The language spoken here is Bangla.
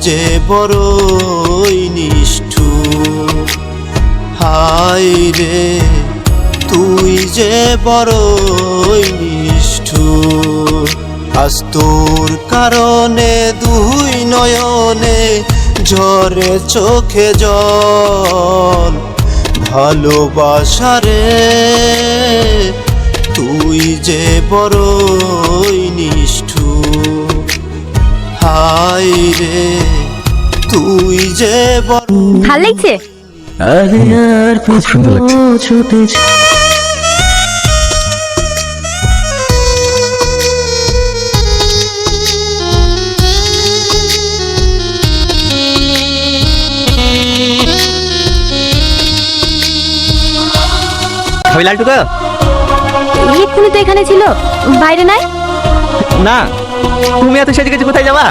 যে বড়ই নিষ্ঠুর, হায় রে তুই যে বড়ই নিষ্ঠুর। আজ তোর কারণে দুই নয়নে ঝরে চোখে জল, ভালোবাসারে তুই যে বড়ই নিষ্ঠুর, হায় রে তুই যে বড়। ভাল লাগছে? আরে আর সুন্দর লাগছে। ছুটেছে ওই লালটুকা এক্ষুনি তো এখানে ছিল, বাইরে নাই? না, তুমি এত সেজে গেছে কোথায় যাবা?